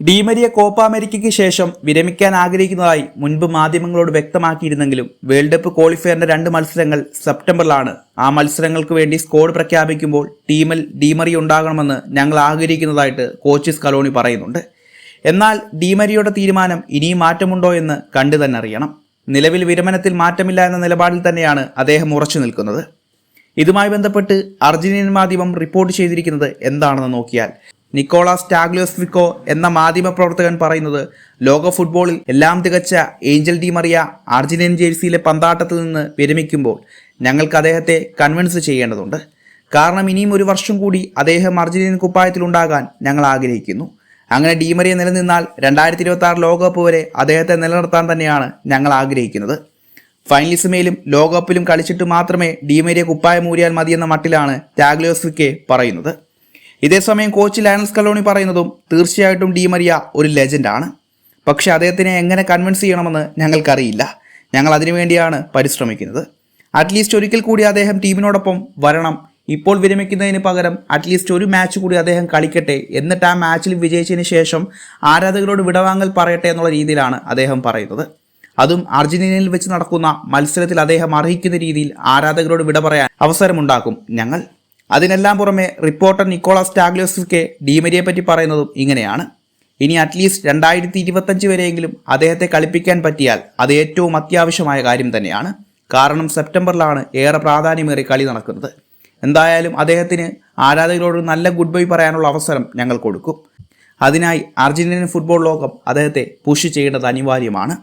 Di Maria Copa അമേരിക്കയ്ക്ക് ശേഷം വിരമിക്കാൻ ആഗ്രഹിക്കുന്നതായി മുൻപ് മാധ്യമങ്ങളോട് വ്യക്തമാക്കിയിരുന്നെങ്കിലും വേൾഡ് കപ്പ് ക്വാളിഫയറിന്റെ 2 മത്സരങ്ങൾ സെപ്റ്റംബറിലാണ്. ആ മത്സരങ്ങൾക്ക് വേണ്ടി സ്ക്വാഡ് പ്രഖ്യാപിക്കുമ്പോൾ ടീമിൽ ഡീമരിയ ഉണ്ടാകണമെന്ന് ഞങ്ങൾ ആഗ്രഹിക്കുന്നതായിട്ട് കോച്ച് സ്കലോണി പറയുന്നുണ്ട്. എന്നാൽ ഡീമരിയുടെ തീരുമാനം ഇനിയും മാറ്റമുണ്ടോ എന്ന് കണ്ടു തന്നെ അറിയണം. നിലവിൽ വിരമനത്തിൽ മാറ്റമില്ല എന്ന നിലപാടിൽ തന്നെയാണ് അദ്ദേഹം ഉറച്ചു നിൽക്കുന്നത്. ഇതുമായി ബന്ധപ്പെട്ട് അർജന്റീനൻ മാധ്യമം റിപ്പോർട്ട് ചെയ്തിരിക്കുന്നത് എന്താണെന്ന് നോക്കിയാൽ, നിക്കോളാസ് ടാഗ്ലിയോസ്വിക്കോ എന്ന മാധ്യമപ്രവർത്തകൻ പറയുന്നത്, ലോക ഫുട്ബോളിൽ എല്ലാം തികച്ച ഏഞ്ചൽ ഡി മറിയ അർജന്റീനൻ ജേഴ്സിയിലെ പന്താട്ടത്തിൽ നിന്ന് വിരമിക്കുമ്പോൾ ഞങ്ങൾക്ക് അദ്ദേഹത്തെ കൺവിൻസ് ചെയ്യേണ്ടതുണ്ട്. കാരണം ഇനിയും ഒരു വർഷം കൂടി അദ്ദേഹം അർജന്റീനൻ കുപ്പായത്തിലുണ്ടാകാൻ ഞങ്ങൾ ആഗ്രഹിക്കുന്നു. അങ്ങനെ ഡീമറിയ നിലനിന്നാൽ 2026 ലോകകപ്പ് വരെ അദ്ദേഹത്തെ നിലനിർത്താൻ തന്നെയാണ് ഞങ്ങൾ ആഗ്രഹിക്കുന്നത്. ഫൈനലിസമേലും ലോകകപ്പിലും കളിച്ചിട്ട് മാത്രമേ ഡീമറിയ കുപ്പായം ഊരിയാൽ മതിയെന്ന മട്ടിലാണ് ടാഗ്ലിയോസ്വിക്കോ പറയുന്നത്. ഇതേസമയം കോച്ച് ലയണൽ സ്കലോണി പറയുന്നതും, തീർച്ചയായിട്ടും ഡീമറിയ ഒരു ലെജൻഡാണ്. പക്ഷേ അദ്ദേഹത്തിനെ എങ്ങനെ കൺവിൻസ് ചെയ്യണമെന്ന് ഞങ്ങൾക്കറിയില്ല. ഞങ്ങൾ അതിനുവേണ്ടിയാണ് പരിശ്രമിക്കുന്നത്. അറ്റ്ലീസ്റ്റ് ഒരിക്കൽ കൂടി അദ്ദേഹം ടീമിനോടൊപ്പം വരണം. ഇപ്പോൾ വിരമിക്കുന്നതിന് പകരം അറ്റ്ലീസ്റ്റ് ഒരു മാച്ച് കൂടി അദ്ദേഹം കളിക്കട്ടെ, എന്നിട്ട് ആ മാച്ചിൽ വിജയിച്ചതിന് ശേഷം ആരാധകരോട് വിടവാങ്ങൽ പറയട്ടെ എന്നുള്ള രീതിയിലാണ് അദ്ദേഹം പറയുന്നത്. അതും അർജന്റീനയിൽ വെച്ച് നടക്കുന്ന മത്സരത്തിൽ അദ്ദേഹം അർഹിക്കുന്ന രീതിയിൽ ആരാധകരോട് വിട പറയാൻ അവസരമുണ്ടാക്കും ഞങ്ങൾ. അതിനെല്ലാം പുറമെ റിപ്പോർട്ടർ നിക്കോളാസ് ടാഗ്ലിയോസ്വിക്കോ ഡീമരിയെ പറ്റി പറയുന്നതും ഇങ്ങനെയാണ്: ഇനി അറ്റ്ലീസ്റ്റ് 2025 വരെയെങ്കിലും അദ്ദേഹത്തെ കളിപ്പിക്കാൻ പറ്റിയാൽ അത് ഏറ്റവും അത്യാവശ്യമായ കാര്യം തന്നെയാണ്. കാരണം സെപ്റ്റംബറിലാണ് ഏറെ പ്രാധാന്യമേറിയ കളി നടക്കുന്നത്. എന്തായാലും അദ്ദേഹത്തിന് ആരാധകരോട് നല്ല ഗുഡ് ബൈ പറയാനുള്ള അവസരം ഞങ്ങൾ കൊടുക്കും. അതിനായി അർജന്റീനൻ ഫുട്ബോൾ ലോകം അദ്ദേഹത്തെ പുഷ് ചെയ്യേണ്ടത് അനിവാര്യമാണ്.